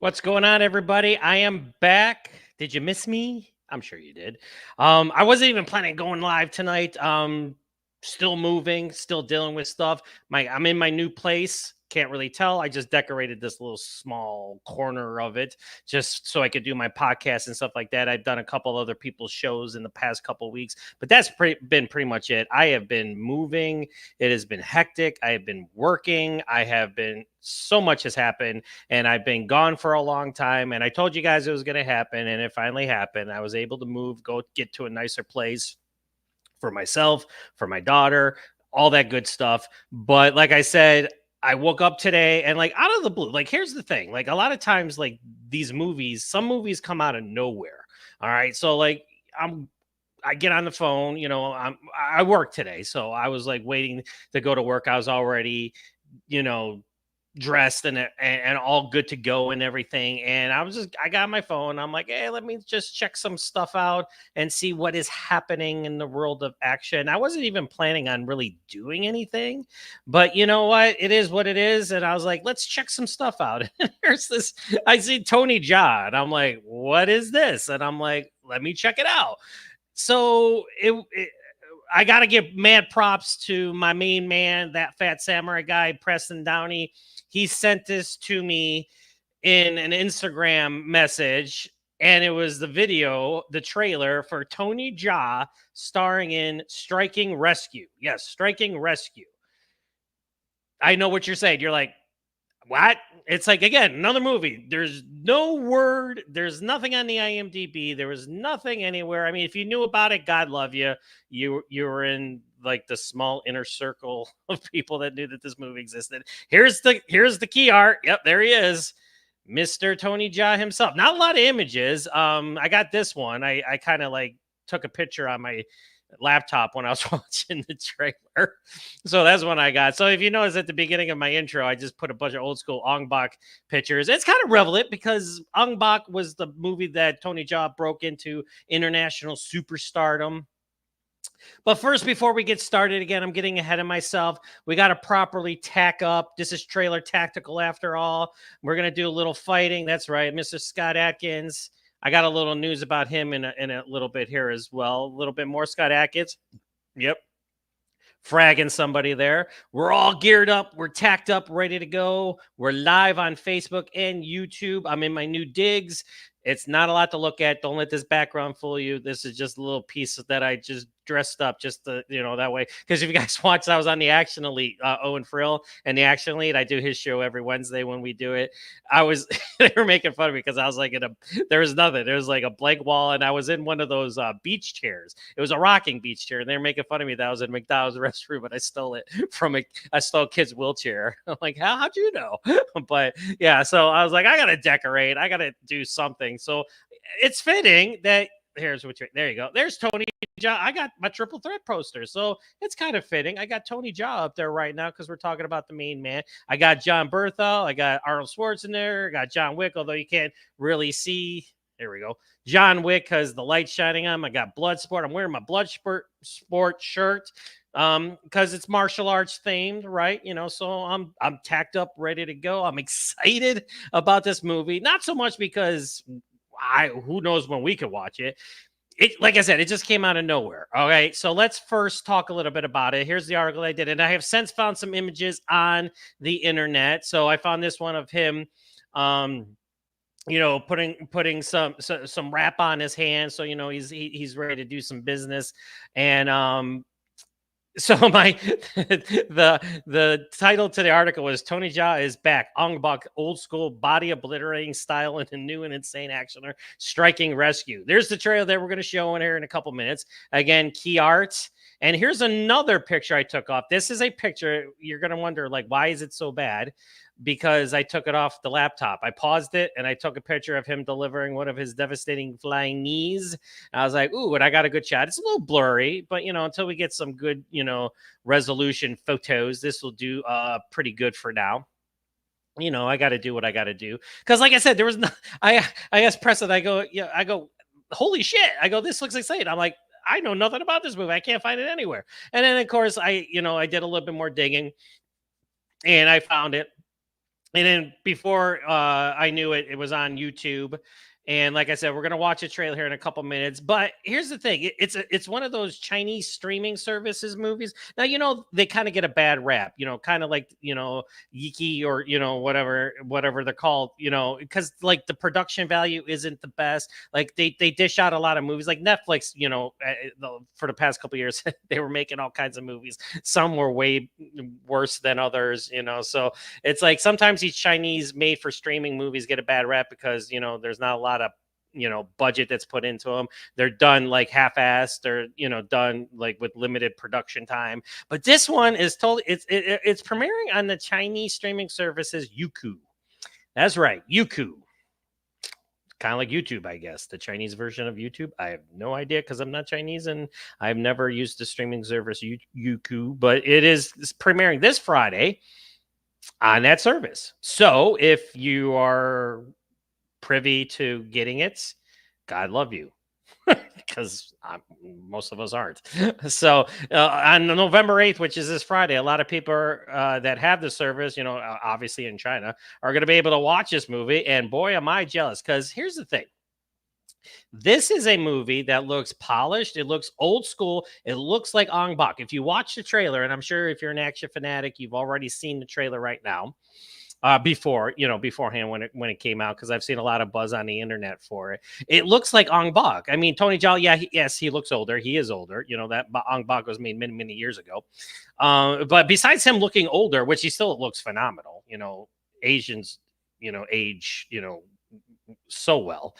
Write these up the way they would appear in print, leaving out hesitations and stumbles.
What's going on, everybody? I am back. Did you miss me? I'm sure you did. I wasn't even planning on going live tonight. Still moving, still dealing with stuff. I'm in my new place. Can't really tell. I just decorated this little small corner of it just so I could do my podcast and stuff like that. I've done a couple other people's shows in the past couple weeks, but that's been pretty much it. I have been moving. It has been hectic. I have been working. So much has happened, and I've been gone for a long time. And I told you guys it was going to happen, and it finally happened. I was able to move, go get to a nicer place for myself, for my daughter, all that good stuff. But like I said, I woke up today and like out of the blue, like here's the thing, like a lot of times, like some movies come out of nowhere. All right. So like I get on the phone, I work today. So I was like waiting to go to work. I was already, you know, dressed and all good to go and everything. And I got my phone. I'm like, hey, let me just check some stuff out and see what is happening in the world of action. I wasn't even planning on really doing anything, but you know what? It is what it is. And I was like, let's check some stuff out. And there's this, I see Tony Jaa, and I'm like, what is this? And I'm like, let me check it out. So I got to give mad props to my main man, that fat samurai guy, Preston Downey. He sent this to me in an Instagram message, and it was the trailer for Tony Jaa starring in Striking Rescue. Yes, Striking Rescue. I know what you're saying. You're like, what? It's like, again, another movie. There's no word. There's nothing on the IMDb. There was nothing anywhere. I mean, if you knew about it, God love you. You were in like the small inner circle of people that knew that this movie existed. Here's the key art. Yep, there he is. Mr. Tony Jaa himself. Not a lot of images. I got this one. I kind of like took a picture on my laptop when I was watching the trailer. So that's one I got. So if you notice at the beginning of my intro, I just put a bunch of old school Ong Bak pictures. It's kind of relevant because Ong Bak was the movie that Tony Jaa broke into international superstardom. But first, before we get started, again, I'm getting ahead of myself. We got to properly tack up. This is trailer tactical after all. We're going to do a little fighting. That's right, Mr. Scott Adkins. I got a little news about him in a little bit here as well. A little bit more Scott Adkins. Yep. Fragging somebody there. We're all geared up. We're tacked up, ready to go. We're live on Facebook and YouTube. I'm in my new digs. It's not a lot to look at. Don't let this background fool you. This is just a little piece that I just dressed up just to, that way. Because if you guys watched, I was on the Action Elite, Owen Frill and the Action Elite. I do his show every Wednesday when we do it. They were making fun of me because I was like there was nothing. There was like a blank wall, and I was in one of those beach chairs. It was a rocking beach chair, and they were making fun of me that I was in McDonald's restroom, but I stole it I stole a kid's wheelchair. I'm like, how'd you know? But yeah, so I was like, I got to decorate. I got to do something. So it's fitting that there you go. There's Tony Jaa. I got my triple threat poster. So it's kind of fitting. I got Tony Jaa up there right now because we're talking about the main man. I got John Berthel. I got Arnold Schwarzenegger. I got John Wick, although you can't really see. There we go. John Wick because the light's shining on him. I got Bloodsport. I'm wearing my Bloodsport shirt because it's martial arts themed, right? So I'm tacked up, ready to go. I'm excited about this movie. Not so much because who knows when we could watch it. Like I said, it just came out of nowhere. All right. So let's first talk a little bit about it. Here's the article I did, and I have since found some images on the internet. So I found this one of him putting some wrap on his hand. So, he's ready to do some business. And so the title to the article was Tony Jaa is back. Ong Bak, old school body obliterating style in a new and insane actioner, Striking Rescue. There's the trailer that we're going to show in here in a couple minutes. Again, key art. And here's another picture I took off. This is a picture. You're going to wonder, like, why is it so bad? Because I took it off the laptop. I paused it and I took a picture of him delivering one of his devastating flying knees. I was like, ooh, and I got a good shot. It's a little blurry, but until we get some good, resolution photos, this will do pretty good for now. I got to do what I got to do. Because like I said, there was no, I asked Preston, I go, holy shit. I go, this looks exciting. I'm like, I know nothing about this movie. I can't find it anywhere. And then of course I did a little bit more digging and I found it. And then before I knew it, it was on YouTube. And like I said, we're gonna watch a trailer here in a couple minutes. But here's the thing: it's one of those Chinese streaming services movies. Now they kind of get a bad rap. Kind of like Yiki or whatever they're called. Because like the production value isn't the best. Like they dish out a lot of movies. Like Netflix. For the past couple years, they were making all kinds of movies. Some were way worse than others. So it's like sometimes these Chinese made for streaming movies get a bad rap because there's not a lot of budget that's put into them. They're done like half-assed or done like with limited production time. But this one is totally it's premiering on the Chinese streaming services Youku. That's right, Youku. Kind of like YouTube, I guess, the Chinese version of YouTube. I have no idea because I'm not Chinese and I've never used the streaming service Youku, but it's premiering this Friday on that service. So if you are privy to getting it, God love you, because most of us aren't. So on November 8th, which is this Friday, a lot of people that have the service, obviously in China, are going to be able to watch this movie. And boy, am I jealous, because here's the thing. This is a movie that looks polished. It looks old school. It looks like Ong Bak. If you watch the trailer, and I'm sure if you're an action fanatic, you've already seen the trailer right now. Beforehand when it came out, because I've seen a lot of buzz on the internet for it. It looks like Ong Bak. I mean, Tony Jaa, yes, he looks older. He is older. That Ong Bak was made many, many years ago. But besides him looking older, which he still looks phenomenal, Asians, age, so well.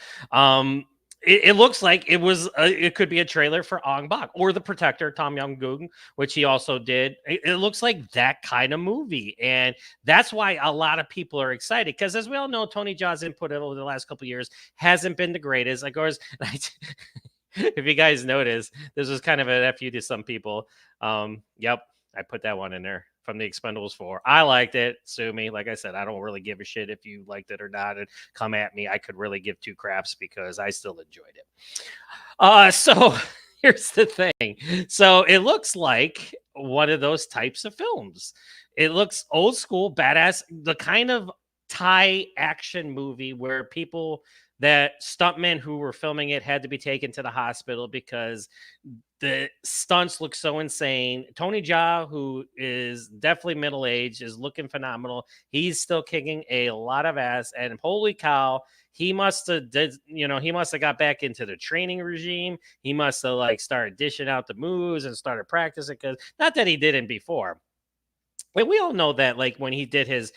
It looks like it could be a trailer for Ong Bak or The Protector, Tom Young Goong, which he also did. It looks like that kind of movie, and that's why a lot of people are excited, because as we all know, Tony Jaa's input over the last couple of years hasn't been the greatest. Of course, if you guys notice, this was kind of an FU to some people. Yep, I put that one in there from the Expendables 4. I liked it. Sue me. Like I said, I don't really give a shit if you liked it or not, and come at me. I could really give two craps because I still enjoyed it. So here's the thing. So it looks like one of those types of films. It looks old school, badass, the kind of Thai action movie where that stuntmen who were filming it had to be taken to the hospital because the stunts look so insane. Tony Jaa, who is definitely middle-aged, is looking phenomenal. He's still kicking a lot of ass, and holy cow, he must have got back into the training regime. He must have like started dishing out the moves and started practicing, because not that he didn't before. But we all know that, like, when he did his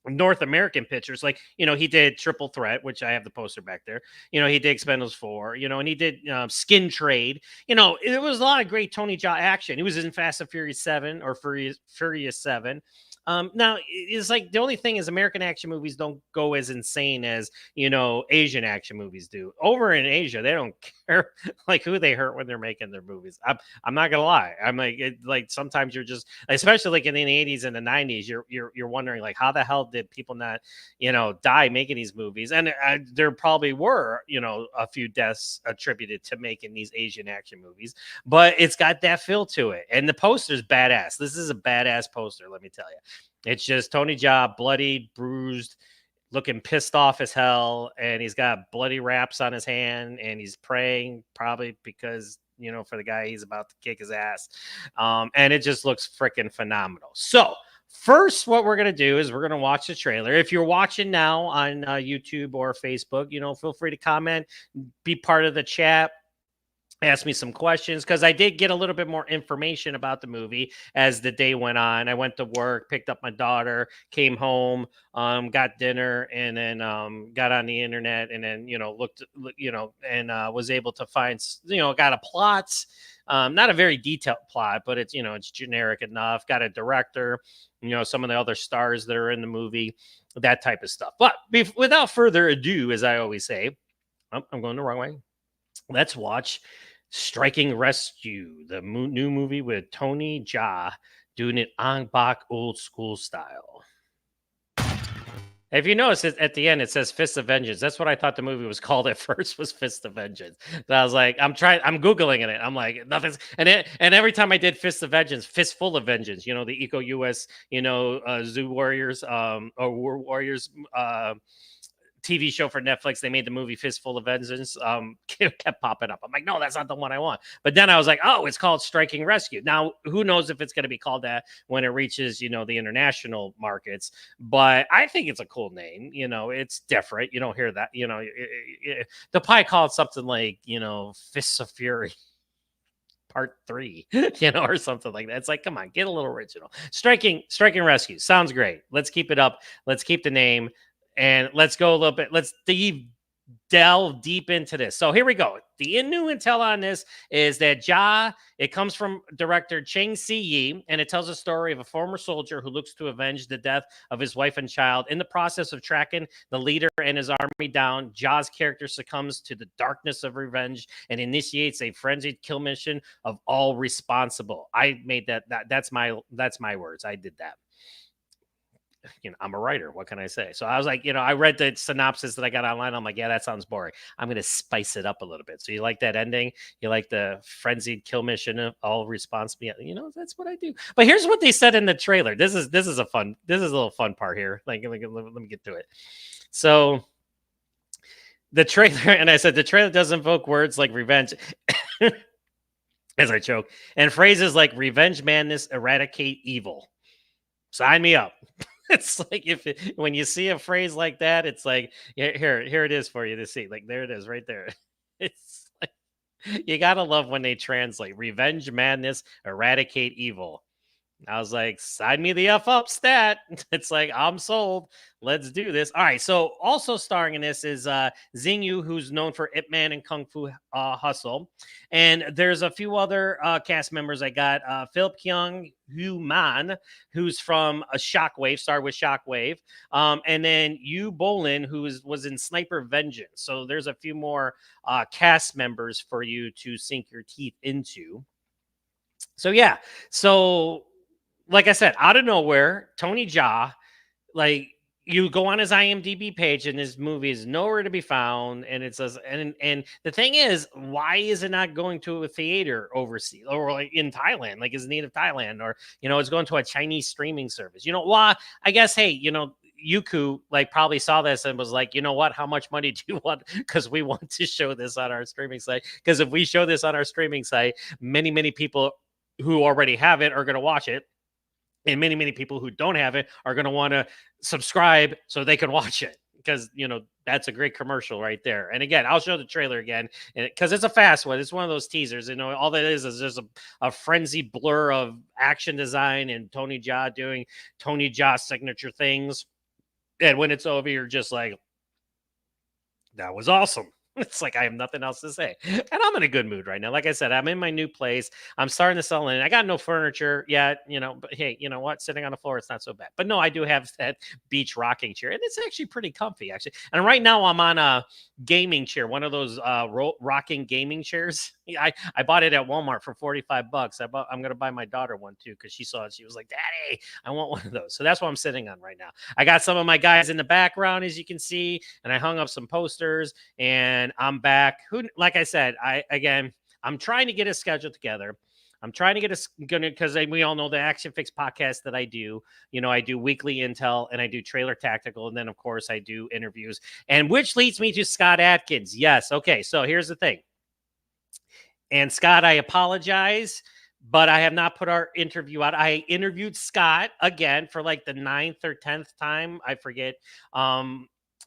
North American pictures, like, he did Triple Threat, which I have the poster back there. He did Expendables 4, and he did Skin Trade. It was a lot of great Tony Jaa action. He was in Fast and Furious 7 or Furious 7. Now it's like the only thing is American action movies don't go as insane as Asian action movies do. Over in Asia, they don't care like who they hurt when they're making their movies. I'm not gonna lie. I'm like sometimes you're just, especially like in the 80s and the 90s, you're wondering like how the hell did people not die making these movies? And there probably were a few deaths attributed to making these Asian action movies, but it's got that feel to it, and the poster's badass. This is a badass poster, let me tell you. It's just Tony Jaa, bloodied, bruised, looking pissed off as hell, and he's got bloody wraps on his hand, and he's praying probably because for the guy he's about to kick his ass. And it just looks freaking phenomenal. So first, what we're going to do is we're going to watch the trailer. If you're watching now on YouTube or Facebook, feel free to comment, be part of the chat, ask me some questions, because I did get a little bit more information about the movie as the day went on. I went to work, picked up my daughter, came home, got dinner, and then got on the internet, and then looked, and was able to find, got a plot, not a very detailed plot, but it's it's generic enough. Got a director, some of the other stars that are in the movie, that type of stuff. But without further ado, as I always say, I'm going the wrong way. Let's watch Striking Rescue, the new movie with Tony Jaa doing it Ong Bak old school style. If you notice it, at the end, it says Fist of Vengeance. That's what I thought the movie was called at first, was Fist of Vengeance. So I was like, I'm Googling it. I'm like, nothing's, and every time I did Fist of Vengeance, Fistful of Vengeance, the Eco US, Zoo Warriors, or War Warriors, TV show for Netflix. They made the movie Fistful of Vengeance. Kept popping up. I'm like, no, that's not the one I want. But then I was like, oh, it's called Striking Rescue. Now, who knows if it's going to be called that when it reaches, the international markets. But I think it's a cool name. It's different. You don't hear that. They'll probably call it something like, Fists of Fury Part 3, or something like that. It's like, come on, get a little original. Striking Rescue sounds great. Let's keep it up. Let's keep the name. And let's go a little bit. Let's delve deep into this. So here we go. The new intel on this is that Jaa, it comes from director Chang Si-yi, and it tells a story of a former soldier who looks to avenge the death of his wife and child. In the process of tracking the leader and his army down, Jaa's character succumbs to the darkness of revenge and initiates a frenzied kill mission of all responsible. I made that's my words. I did that. I'm a writer. What can I say? So I was like, I read the synopsis that I got online. I'm like, yeah, that sounds boring. I'm going to spice it up a little bit. So you like that ending? You like the frenzied kill mission of all responsible? That's what I do. But here's what they said in the trailer. This is a little fun part here. Like, let me get to it. So the trailer, and I said, the trailer does invoke words like revenge, as I choke, and phrases like revenge, madness, eradicate evil. Sign me up. It's like when you see a phrase like that, it's like, here it is for you to see. Like, there it is right there. It's like, you gotta love when they translate revenge, madness, eradicate evil. I was like, sign me the F up, stat. It's like, I'm sold. Let's do this. All right. So also starring in this is Xing Yu, who's known for Ip Man and Kung Fu Hustle. And there's a few other cast members. I got Philip Kyung Hu Man, who's from Shockwave, starred with Shockwave. And then Yu Bolin, who was in Sniper Vengeance. So there's a few more cast members for you to sink your teeth into. So yeah. So like I said, out of nowhere, Tony Jaa, like, you go on his IMDb page and his movie is nowhere to be found. And it says, and the thing is, why is it not going to a theater overseas or like in Thailand, like his native Thailand, or, it's going to a Chinese streaming service? Why? I guess, hey, Youku like probably saw this and was like, you know what? How much money do you want? Because we want to show this on our streaming site. Because if we show this on our streaming site, many, many people who already have it are going to watch it. And many, many people who don't have it are going to want to subscribe so they can watch it, because, that's a great commercial right there. And again, I'll show the trailer again because it's a fast one. It's one of those teasers. All that is just a frenzy blur of action design and Tony Jaa doing Tony Jaa signature things. And when it's over, you're just like, that was awesome. It's like I have nothing else to say. And I'm in a good mood right now. Like I said, I'm in my new place. I'm starting to settle in. I got no furniture yet, but hey, you know what? Sitting on the floor, it's not so bad. But no, I do have that beach rocking chair, and it's actually pretty comfy, actually. And right now I'm on a gaming chair, one of those rocking gaming chairs. I bought it at Walmart for $45. I'm going to buy my daughter one too, because she saw it. She was like, Daddy, I want one of those. So that's what I'm sitting on right now. I got some of my guys in the background, as you can see, and I hung up some posters, and I'm back. Like I said, I'm trying to get a schedule together. I'm trying to get because we all know the ACTION-FLIX podcast that I do. I do weekly intel and I do trailer tactical. And then, of course, I do interviews, and which leads me to Scott Adkins. Yes. Okay. So here's the thing. And Scott, I apologize, but I have not put our interview out. I interviewed Scott again for like the 9th or 10th time. I forget.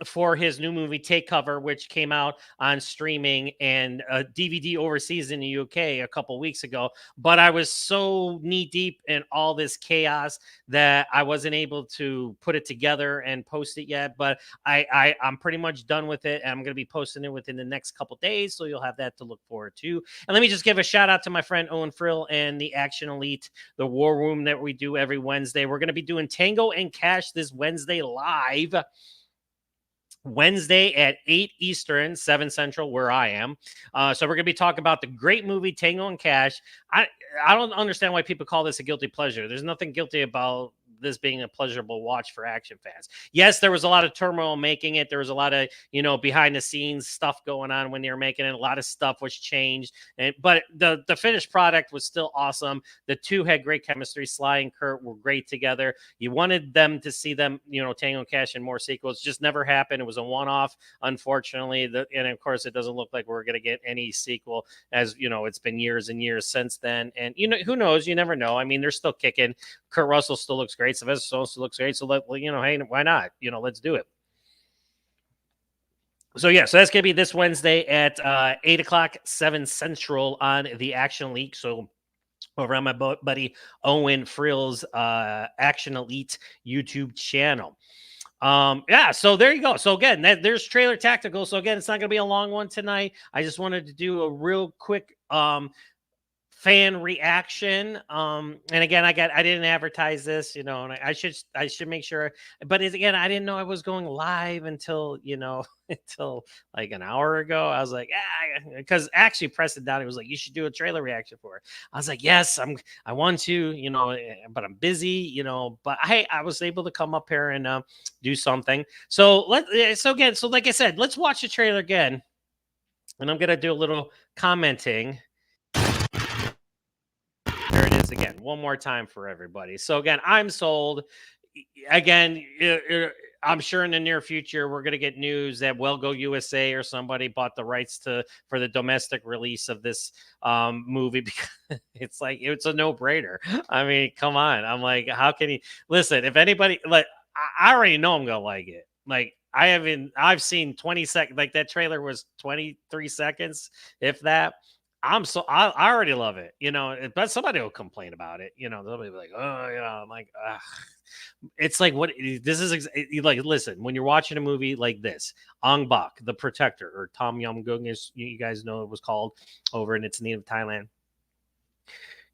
For his new movie Take Cover, which came out on streaming and DVD overseas in the UK a couple weeks ago. But I was so knee deep in all this chaos that I wasn't able to put it together and post it yet. But I'm pretty much done with it, and I'm going to be posting it within the next couple days, so you'll have that to look forward to. And let me just give a shout out to my friend Owen Frill and the Action Elite, the War Room that we do every Wednesday. We're going to be doing Tango and Cash this Wednesday live. Wednesday at 8 Eastern, 7 Central, where I am. So we're going to be talking about the great movie Tango and Cash. I don't understand why people call this a guilty pleasure. There's nothing guilty about this being a pleasurable watch for action fans. Yes, there was a lot of turmoil making it. There was a lot of, behind the scenes stuff going on when they were making it. A lot of stuff was changed, but the finished product was still awesome. The two had great chemistry. Sly and Kurt were great together. You wanted them to see them, Tango and Cash in more sequels. Just never happened. It was a one-off, unfortunately. And of course, it doesn't look like we're going to get any sequel, as it's been years and years since then. And who knows? You never know. I mean, they're still kicking. Kurt Russell still looks great. Sylvester Stallone still looks great. So hey, why not? Let's do it. So yeah, so that's gonna be this Wednesday at 8:00, 7 Central on the Action League. So over on my buddy Owen Frill's Action Elite YouTube channel. Yeah, so there you go. So again, there's Trailer Tactical. So again, it's not gonna be a long one tonight. I just wanted to do a real quick fan reaction. And again, I didn't advertise this, and I should make sure. But again, I didn't know I was going live until until like an hour ago. I was like, because actually Preston Downey was like, you should do a trailer reaction for it. I was like, yes, I want to, but I'm busy, but I was able to come up here and do something. So like I said, let's watch the trailer again, and I'm gonna do a little commenting. There it is again, one more time for everybody. So again, I'm sold. Again, I'm sure in the near future we're going to get news that Well Go USA or somebody bought the rights for the domestic release of this movie, because it's like it's a no-brainer. I mean, come on. I'm like, how can he listen? If anybody like, I already know I'm gonna like it. Like I've seen 20 seconds. Like that trailer was 23 seconds, if that. I already love it, but somebody will complain about it, they'll be like, oh, I'm like, ugh. It's like, what this is like, listen, when you're watching a movie like this, Ong Bak, The Protector, or Tom Yum Goong, as you guys know it was called over in its native Thailand.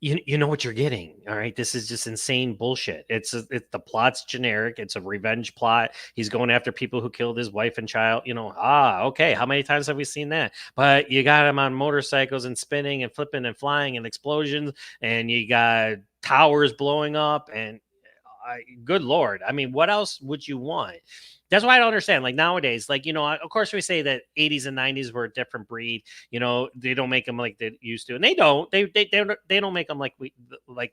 You know what you're getting. All right. This is just insane bullshit. It's the plot's generic. It's a revenge plot. He's going after people who killed his wife and child. Okay. How many times have we seen that? But you got him on motorcycles and spinning and flipping and flying and explosions, and you got towers blowing up, and good Lord. I mean, what else would you want? That's why I don't understand. Like nowadays, like, of course we say that 80s and 90s were a different breed. They don't make them like they used to, and they don't make them like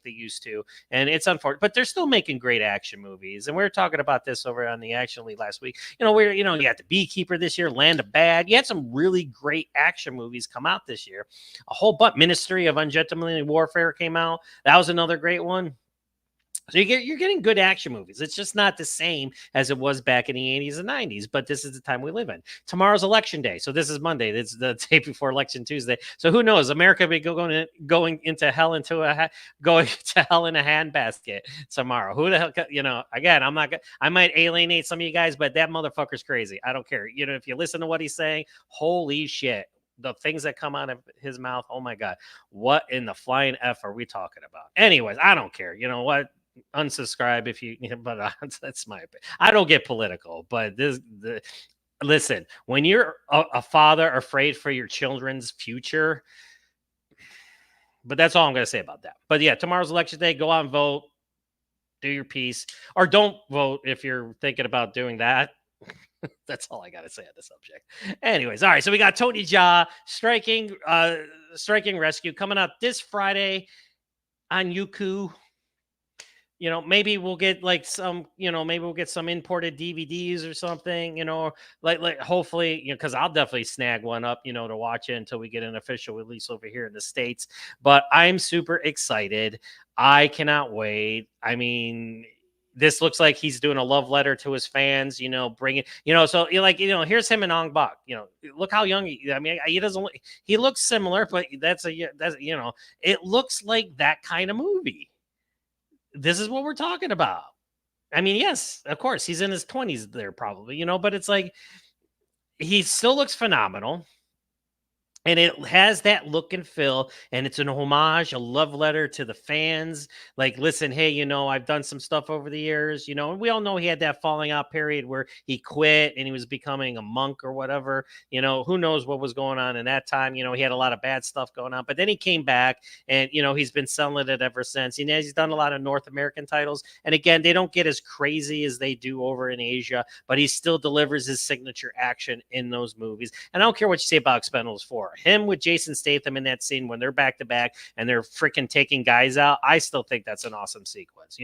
they used to. And it's unfortunate, but they're still making great action movies. And we were talking about this over on the Action League last week. Where, you got The Beekeeper this year, Land of Bad. You had some really great action movies come out this year. A whole bunch. Ministry of Ungentlemanly Warfare came out. That was another great one. So you're getting good action movies. It's just not the same as it was back in the 80s and 90s, but this is the time we live in. Tomorrow's election day. So this is Monday. It's the day before Election Tuesday. So who knows? America may going into hell in a handbasket tomorrow. Who the hell, again, I might alienate some of you guys, but that motherfucker's crazy. I don't care. If you listen to what he's saying, holy shit. The things that come out of his mouth, oh my God, what in the flying F are we talking about? Anyways, I don't care. You know what? Unsubscribe if you, but that's my opinion. I don't get political, but listen, when you're a father afraid for your children's future, but that's all I'm going to say about that. But yeah, tomorrow's election day. Go out and vote, do your piece, or don't vote if you're thinking about doing that. That's all I got to say on the subject. Anyways, all right. So we got Tony Jaa striking rescue coming out this Friday on Youku. Maybe we'll get like some, maybe we'll get some imported DVDs or something, like hopefully, because I'll definitely snag one up, to watch it until we get an official release over here in the States. But I'm super excited. I cannot wait. I mean, this looks like he's doing a love letter to his fans, bringing, so here's him and Ong Bak, look how young he looks similar, but it looks like that kind of movie. This is what we're talking about. I mean, yes, of course, he's in his 20s there probably, but it's like he still looks phenomenal. And it has that look and feel, and it's an homage, a love letter to the fans. Like, listen, hey, I've done some stuff over the years, and we all know he had that falling out period where he quit and he was becoming a monk or whatever. Who knows what was going on in that time. He had a lot of bad stuff going on, but then he came back and, he's been selling it ever since. He's done a lot of North American titles. And again, they don't get as crazy as they do over in Asia, but he still delivers his signature action in those movies. And I don't care what you say about Expendables 4. Him with Jason Statham in that scene when they're back to back and they're freaking taking guys out, I still think that's an awesome sequence.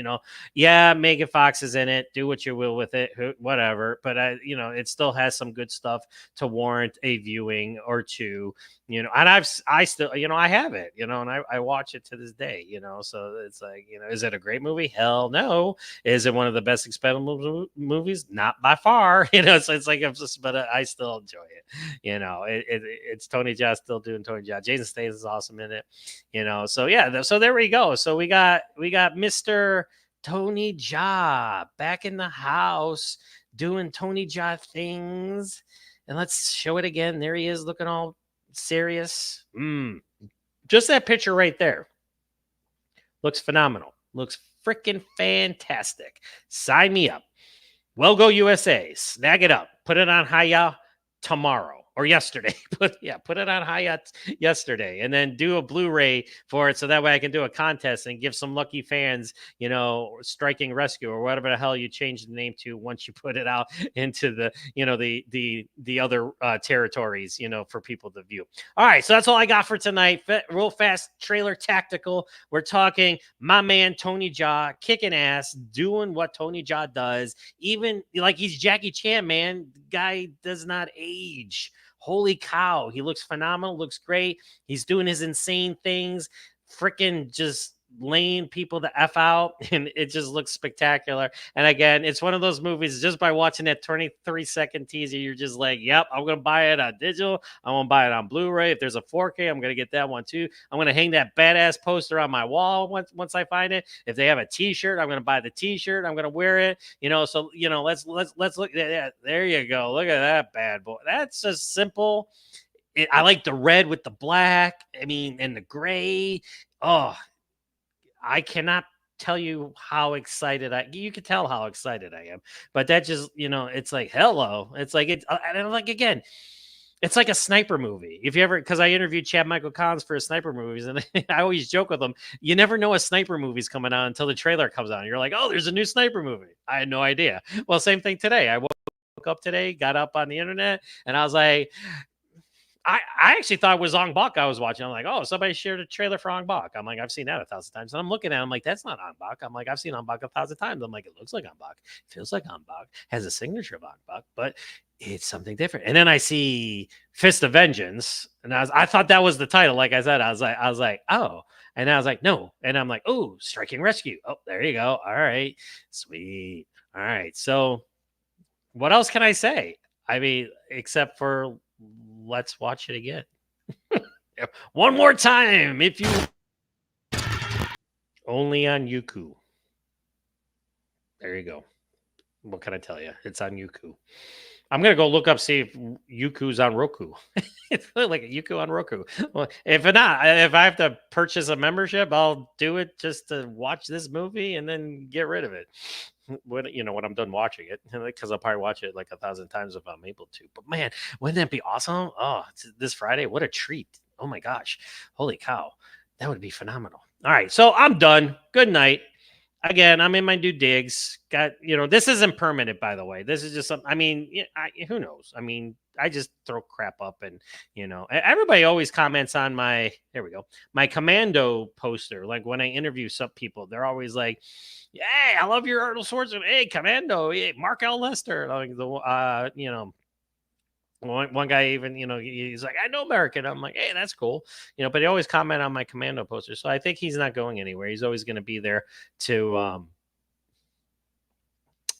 Yeah, Megan Fox is in it. Do what you will with it, whatever. But it still has some good stuff to warrant a viewing or two. And I still, I have it, and I watch it to this day. So it's like, is it a great movie? Hell no. Is it one of the best Expendables movies? Not by far. So it's like, but I still enjoy it. It's Tony Jaa still doing Tony Jaa. Jason Statham is awesome in it. So yeah. So there we go. So we got Mr. Tony Jaa back in the house doing Tony Jaa things. And let's show it again. There he is, looking all serious. Just that picture right there looks phenomenal. Looks freaking fantastic. Sign me up. Well, go USA. Snag it up. Put it on Hiya tomorrow or yesterday. Put it on Hiya yesterday, and then do a Blu-ray for it, so that way I can do a contest and give some lucky fans, Striking Rescue or whatever the hell you change the name to once you put it out into the, the other territories, for people to view. All right, so that's all I got for tonight. Real fast trailer tactical. We're talking my man Tony Jaa kicking ass, doing what Tony Jaa does, even like he's Jackie Chan, man. The guy does not age. Holy cow. He looks phenomenal. Looks great. He's doing his insane things. Freaking just laying people the F out. And it just looks spectacular. And again, it's one of those movies, just by watching that 23-second teaser, you're just like, yep, I'm going to buy it on digital. I'm going to buy it on Blu-ray. If there's a 4K, I'm going to get that one too. I'm going to hang that badass poster on my wall once I find it. If they have a t-shirt, I'm going to buy the t-shirt. I'm going to wear it. So, let's look at that. There you go. Look at that bad boy. That's just simple. I like the red with the black. And the gray. Oh, I cannot tell you how excited you can tell how excited I am, but that just, it's like, hello. It's like, again, it's like a sniper movie. If you ever, because I interviewed Chad Michael Collins for his sniper movies, and I always joke with him, you never know a sniper movie's coming out until the trailer comes out. You're like, oh, there's a new sniper movie. I had no idea. Well, same thing today. I woke up today, got up on the internet, and I was like, I actually thought it was Ong Bak I was watching. I'm like, oh, somebody shared a trailer for Ong Bak. I'm like, I've seen that 1,000 times. And I'm looking at it, I'm like, that's not Ong Bak. I'm like, I've seen Ong Bak 1,000 times. I'm like, it looks like Ong Bak. Feels like Ong Bak. Has a signature of Ong Bak, but it's something different. And then I see Fist of Vengeance, and I thought that was the title. Like I said, I was like, oh. And I was like, no. And I'm like, oh, Striking Rescue. Oh, there you go. All right. Sweet. All right. So what else can I say? Except for let's watch it again. One more time. If you only on Youku. There you go. What can I tell you? It's on Youku. I'm going to go look up, see if Youku's on Roku. It's really like a Youku on Roku. Well, if not, if I have to purchase a membership, I'll do it just to watch this movie and then get rid of it. When I'm done watching it, because I'll probably watch it like 1,000 times if I'm able to. But man, wouldn't that be awesome? Oh, it's this Friday. What a treat. Oh my gosh. Holy cow. That would be phenomenal. All right. So I'm done. Good night. Again, I'm in my new digs. This isn't permanent, by the way. This is just something. Who knows? I just throw crap up, and everybody always comments on my Commando poster. Like when I interview some people, they're always like, "Hey, I love your Arnold Schwarzenegger. Hey, Commando. Hey, Mark L. Lester." Like one guy even, he's like, I know American. I'm like, hey, that's cool. But they always comment on my Commando poster. So I think he's not going anywhere. He's always going to be there to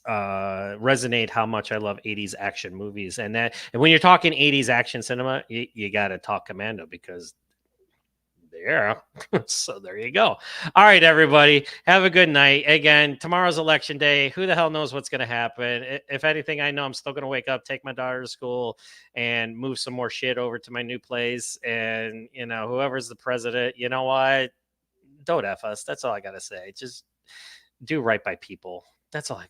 resonate how much I love 80s action movies. And when you're talking 80s action cinema, you got to talk Commando, because there yeah. So there you go. All right, everybody. Have a good night. Again, tomorrow's election day. Who the hell knows what's going to happen? If anything, I know I'm still going to wake up, take my daughter to school, and move some more shit over to my new place. And, whoever's the president, you know what? Don't F us. That's all I got to say. Just do right by people. That's all.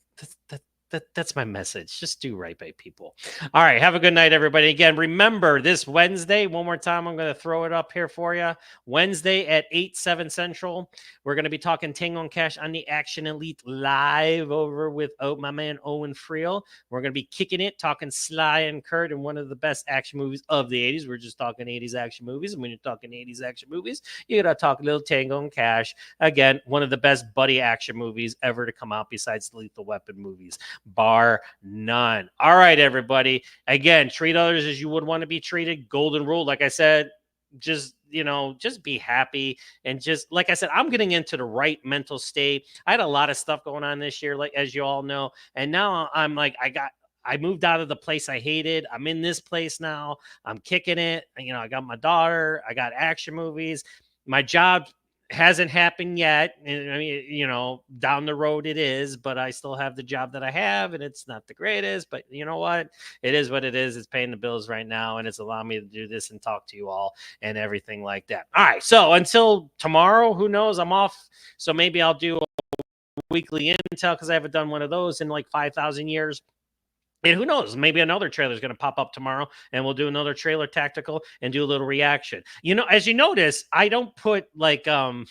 That's my message. Just do right by people. All right. Have a good night, everybody. Again, remember this Wednesday, one more time, I'm going to throw it up here for you. Wednesday at 8/7 Central. We're going to be talking Tango and Cash on the Action Elite live over with my man Owen Friel. We're going to be kicking it, talking Sly and Kurt and one of the best action movies of the 80s. We're just talking 80s action movies. And when you're talking 80s action movies, you got to talk a little Tango and Cash. Again, one of the best buddy action movies ever to come out besides the Lethal Weapon movies. Bar none. All right, everybody. Again, treat others as you would want to be treated. Golden rule. Like I said, just be happy. And just like I said, I'm getting into the right mental state. I had a lot of stuff going on this year, like as you all know. And now I'm like, I moved out of the place I hated. I'm in this place now. I'm kicking it. I got my daughter. I got action movies. My job hasn't happened yet. And I mean, down the road it is, but I still have the job that I have, and it's not the greatest, but you know what? It is what it is. It's paying the bills right now, and it's allowing me to do this and talk to you all and everything like that. All right. So until tomorrow, who knows? I'm off. So maybe I'll do a weekly intel because I haven't done one of those in like 5,000 years. And who knows? Maybe another trailer is going to pop up tomorrow, and we'll do another trailer tactical and do a little reaction. As you notice, I don't put like I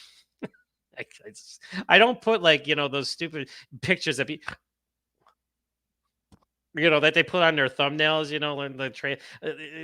don't put like those stupid pictures of that they put on their thumbnails, the trade.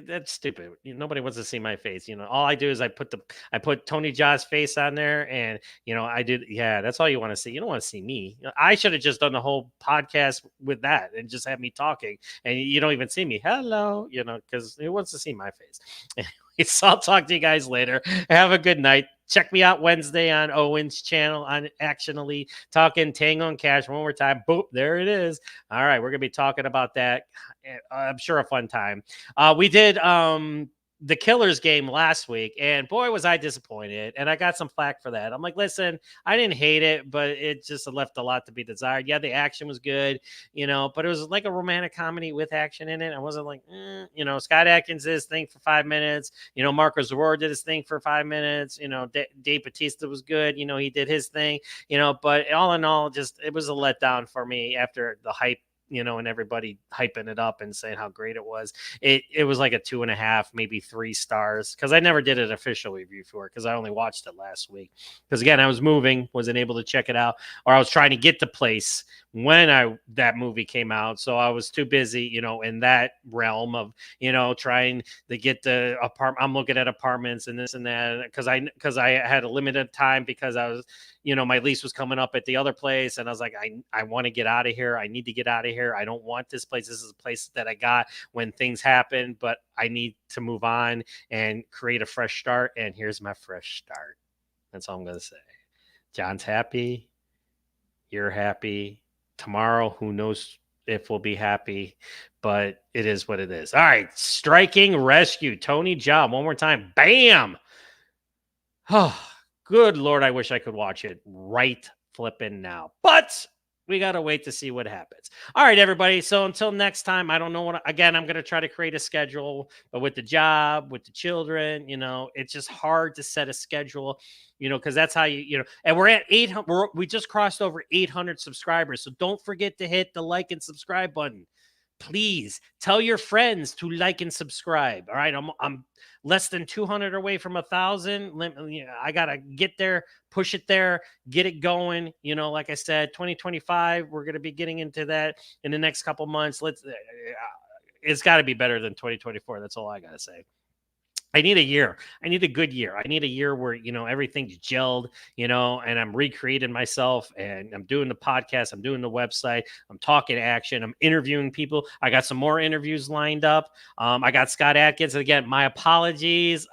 That's stupid. Nobody wants to see my face. All I do is I put Tony Jaa's face on there, and I did. Yeah, that's all you want to see. You don't want to see me. I should have just done the whole podcast with that and just have me talking, and you don't even see me. Hello, because who wants to see my face? Anyway, so I'll talk to you guys later. Have a good night. Check me out Wednesday on Owen's channel on Action Elite, talking Tango and Cash one more time. Boop, there it is. All right, we're going to be talking about that. I'm sure a fun time. We did the Killers game last week, and boy, was I disappointed. And I got some flack for that. I'm like, listen, I didn't hate it, but it just left a lot to be desired. Yeah, the action was good, but it was like a romantic comedy with action in it. I wasn't like, Scott Adkins did his thing for 5 minutes. Marcus Rohr did his thing for 5 minutes. Dave Bautista was good. He did his thing, but all in all, just it was a letdown for me after the hype. And everybody hyping it up and saying how great it was. It was like a 2.5, maybe 3 stars, because I never did an official review for it because I only watched it last week. Because again, I was moving, wasn't able to check it out, or I was trying to get to place when that movie came out. So I was too busy, in that realm of, trying to get the apartment. I'm looking at apartments and this and that because I had a limited time because I was, my lease was coming up at the other place. And I was like, I want to get out of here. I need to get out of here. I don't want this place. This is a place that I got when things happen, but I need to move on and create a fresh start. And here's my fresh start. That's all I'm going to say. John's happy. You're happy. Tomorrow, who knows if we'll be happy, but it is what it is. All right. Striking Rescue. Tony Jaa. One more time. Bam. Oh, good Lord. I wish I could watch it right flipping now, but we got to wait to see what happens. All right, everybody. So until next time, I don't know again, I'm going to try to create a schedule, but with the job, with the children, it's just hard to set a schedule, because that's how and we're at 800. We just crossed over 800 subscribers. So don't forget to hit the like and subscribe button. Please tell your friends to like and subscribe. All right. I'm less than 200 away from 1,000. I got to get there, push it there, get it going. Like I said, 2025, we're going to be getting into that in the next couple months. It's got to be better than 2024. That's all I got to say. I need a year. I need a good year. I need a year where, everything's gelled, and I'm recreating myself, and I'm doing the podcast. I'm doing the website. I'm talking action. I'm interviewing people. I got some more interviews lined up. I got Scott Adkins. Again, my apologies.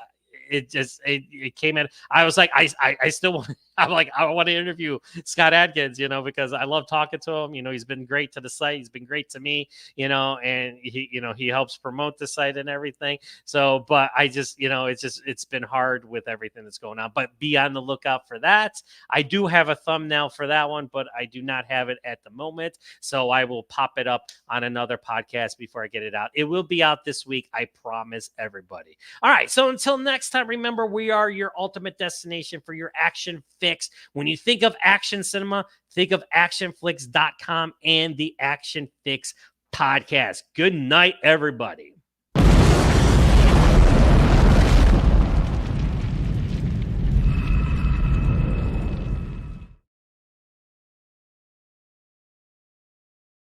It came in. I was like, I still want I'm like, I want to interview Scott Adkins, because I love talking to him. He's been great to the site. He's been great to me, and he helps promote the site and everything. So, but I just, it's been hard with everything that's going on, but be on the lookout for that. I do have a thumbnail for that one, but I do not have it at the moment. So I will pop it up on another podcast before I get it out. It will be out this week. I promise everybody. All right. So until next time, remember, we are your ultimate destination for your action fix. When you think of action cinema, think of actionflix.com and the Action Fix podcast. Good night, everybody.